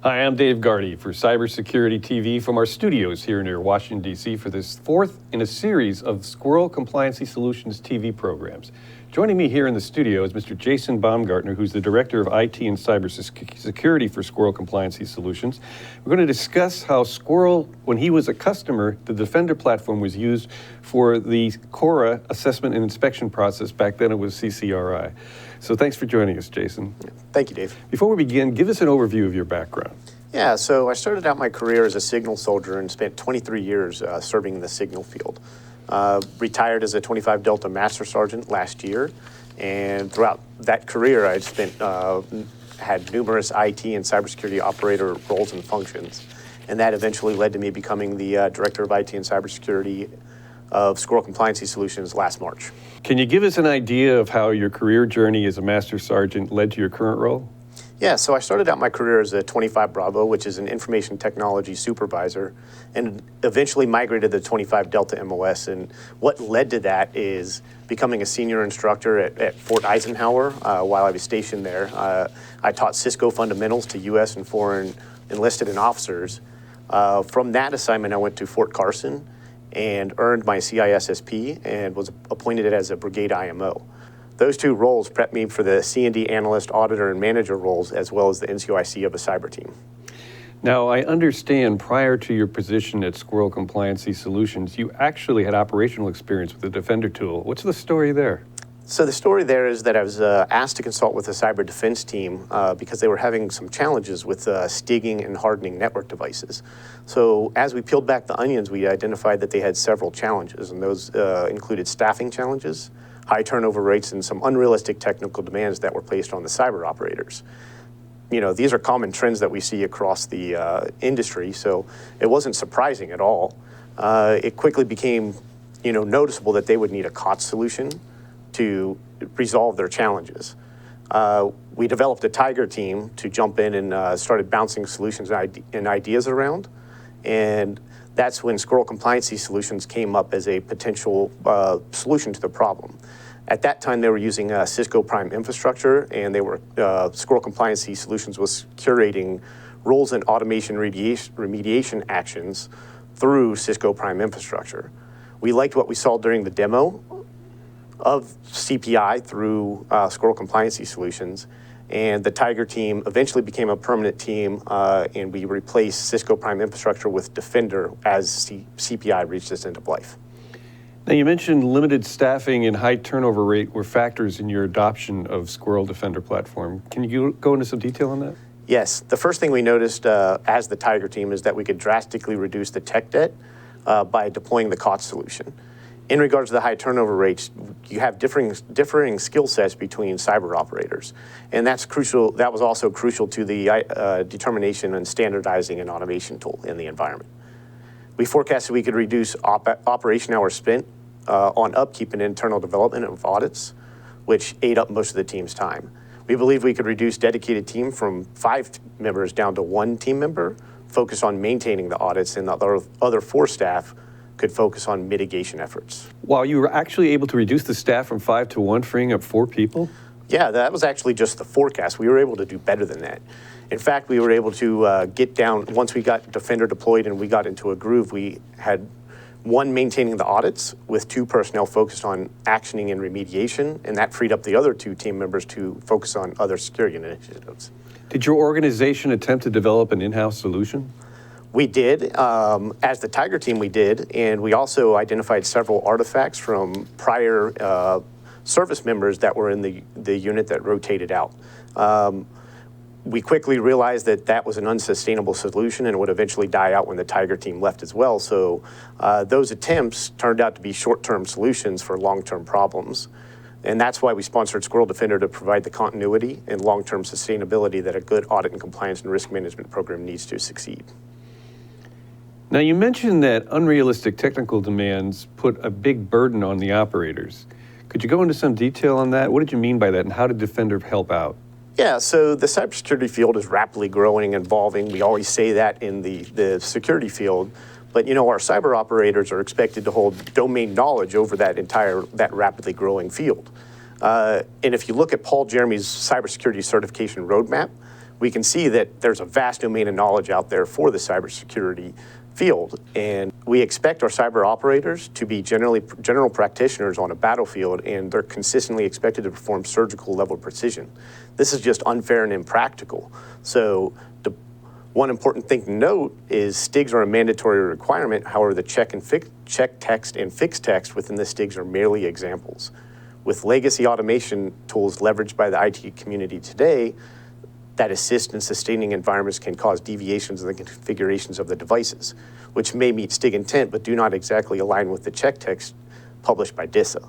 Hi, I'm Dave Gardy for Cybersecurity TV from our studios here near Washington, D.C. for this fourth in a series of Squirrel Compliancy Solutions TV programs. Joining me here in the studio is Mr. Jason Baumgardner, who's the Director of IT and Cybersecurity for Squirrel Compliancy Solutions. We're going to discuss how Squirrel, when he was a customer, the Defender platform was used for the CORA assessment and inspection process. Back then it was CCRI. So thanks for joining us, Jason. Thank you, Dave. Before we begin, give us an overview of your background. Yeah, so I started out my career as a signal soldier and spent 23 years serving in the signal field. Retired as a 25 Delta Master Sergeant last year, and throughout that career I had numerous IT and cybersecurity operator roles and functions, and that eventually led to me becoming the Director of IT and Cybersecurity of Squirrel Compliancy Solutions last March. Can you give us an idea of how your career journey as a Master Sergeant led to your current role? Yeah, so I started out my career as a 25 Bravo, which is an information technology supervisor, and eventually migrated to 25 Delta MOS. And what led to that is becoming a senior instructor at Fort Eisenhower while I was stationed there. I taught Cisco fundamentals to U.S. and foreign enlisted and officers. From that assignment, I went to Fort Carson and earned my CISSP and was appointed as a brigade IMO. Those two roles prepped me for the C&D analyst, auditor, and manager roles, as well as the NCOIC of a cyber team. Now, I understand prior to your position at Squirrel Compliancy Solutions, you actually had operational experience with the Defender tool. What's the story there? So the story there is that I was asked to consult with a cyber defense team because they were having some challenges with stigging and hardening network devices. So as we peeled back the onions, we identified that they had several challenges, and those included staffing challenges, high turnover rates, and some unrealistic technical demands that were placed on the cyber operators. You know, these are common trends that we see across the industry, so it wasn't surprising at all. It quickly became, noticeable that they would need a COTS solution to resolve their challenges. We developed a Tiger team to jump in and started bouncing solutions and ideas around, and that's when Squirrel Compliancy Solutions came up as a potential solution to the problem. At that time, they were using Cisco Prime infrastructure, and Squirrel Compliancy Solutions was curating rules and automation remediation actions through Cisco Prime infrastructure. We liked what we saw during the demo of CPI through Squirrel Compliancy Solutions, and the Tiger team eventually became a permanent team, and we replaced Cisco Prime infrastructure with Defender as CPI reached its end of life. Now, you mentioned limited staffing and high turnover rate were factors in your adoption of Squirrel Defender platform. Can you go into some detail on that? Yes, the first thing we noticed as the Tiger team is that we could drastically reduce the tech debt by deploying the COTS solution. In regards to the high turnover rates, you have differing skill sets between cyber operators, and that's crucial. That was also crucial to the determination and standardizing an automation tool in the environment. We forecasted we could reduce operation hours spent on upkeep and internal development of audits, which ate up most of the team's time. We believe we could reduce dedicated team from 5 members down to 1 team member, focus on maintaining the audits, and the other 4 staff could focus on mitigation efforts. Wow, you were actually able to reduce the staff from 5 to 1, freeing up 4 people? Yeah, that was actually just the forecast. We were able to do better than that. In fact, we were able to get down, once we got Defender deployed and we got into a groove, we had 1 maintaining the audits with 2 personnel focused on actioning and remediation, and that freed up the other 2 team members to focus on other security initiatives. Did your organization attempt to develop an in-house solution? We did. As the Tiger team, we did, and we also identified several artifacts from prior service members that were in the unit that rotated out. We quickly realized that that was an unsustainable solution and would eventually die out when the Tiger team left as well. So those attempts turned out to be short-term solutions for long-term problems. And that's why we sponsored Squirrel Defender, to provide the continuity and long-term sustainability that a good audit and compliance and risk management program needs to succeed. Now, you mentioned that unrealistic technical demands put a big burden on the operators. Could you go into some detail on that? What did you mean by that, and how did Defender help out? Yeah, so the cybersecurity field is rapidly growing and evolving. We always say that in the security field, but our cyber operators are expected to hold domain knowledge over that rapidly growing field. And if you look at Paul Jeremy's cybersecurity certification roadmap, we can see that there's a vast domain of knowledge out there for the cybersecurity field. And we expect our cyber operators to be general practitioners on a battlefield, and they're consistently expected to perform surgical level precision. This is just unfair and impractical. So the one important thing to note is STIGs are a mandatory requirement. However, the check text and fix text within the STIGs are merely examples. With legacy automation tools leveraged by the IT community today, that assist in sustaining environments can cause deviations in the configurations of the devices, which may meet STIG intent but do not exactly align with the check text published by DISA.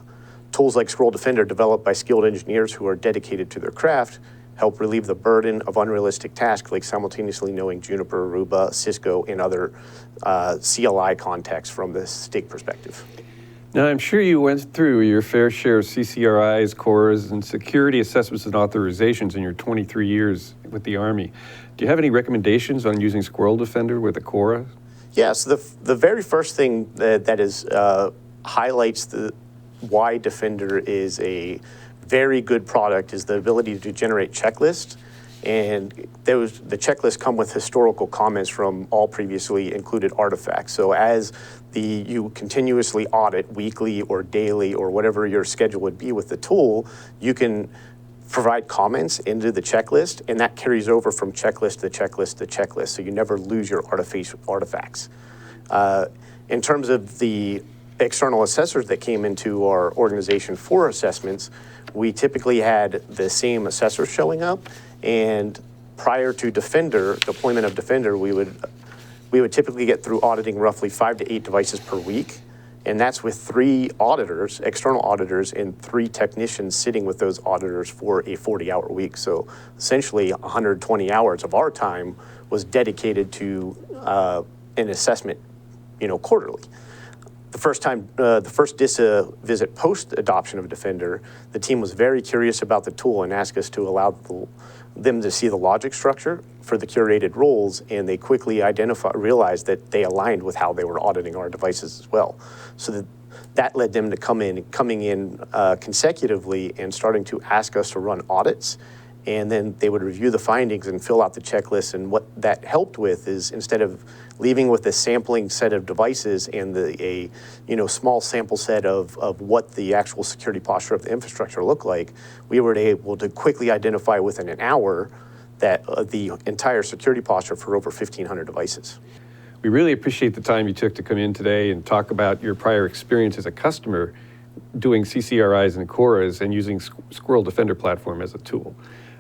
Tools like Squirrel Defender, developed by skilled engineers who are dedicated to their craft, help relieve the burden of unrealistic tasks like simultaneously knowing Juniper, Aruba, Cisco, and other CLI contexts from the STIG perspective. Now, I'm sure you went through your fair share of CCRIs, CORAs, and security assessments and authorizations in your 23 years with the Army. Do you have any recommendations on using Squirrel Defender with a CORA? Yes, the very first thing that highlights why Defender is a very good product is the ability to generate checklists. And the checklists come with historical comments from all previously included artifacts. So as you continuously audit weekly or daily or whatever your schedule would be with the tool, you can provide comments into the checklist, and that carries over from checklist to checklist to checklist, so you never lose your artifacts. In terms of the external assessors that came into our organization for assessments, we typically had the same assessors showing up, and prior to deployment of Defender, we would typically get through auditing roughly 5 to 8 devices per week, and that's with 3 auditors, external auditors, and 3 technicians sitting with those auditors for a 40-hour week. So essentially 120 hours of our time was dedicated to an assessment, quarterly. The first DISA visit post-adoption of Defender, the team was very curious about the tool and asked us to allow them to see the logic structure for the curated roles, and they quickly realized that they aligned with how they were auditing our devices as well. So that led them to coming in consecutively and starting to ask us to run audits, and then they would review the findings and fill out the checklist. And what that helped with is, instead of leaving with a sampling set of devices and a small sample set of what the actual security posture of the infrastructure looked like, we were able to quickly identify within an hour that the entire security posture for over 1,500 devices. We really appreciate the time you took to come in today and talk about your prior experience as a customer doing CCRIs and CORAs and using Squirrel Defender platform as a tool.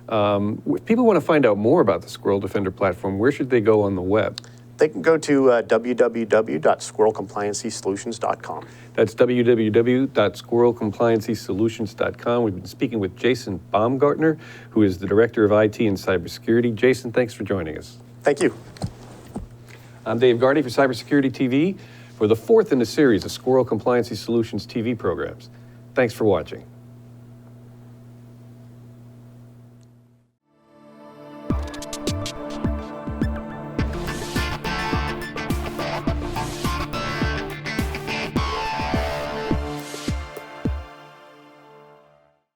If people want to find out more about the Squirrel Defender platform, where should they go on the web? They can go to www.squirrelcompliancysolutions.com. That's www.squirrelcompliancysolutions.com. We've been speaking with Jason Baumgardner, who is the Director of IT and Cybersecurity. Jason, thanks for joining us. Thank you. I'm Dave Gardy for Cybersecurity TV for the 4th in a series of Squirrel Compliancy Solutions TV programs. Thanks for watching.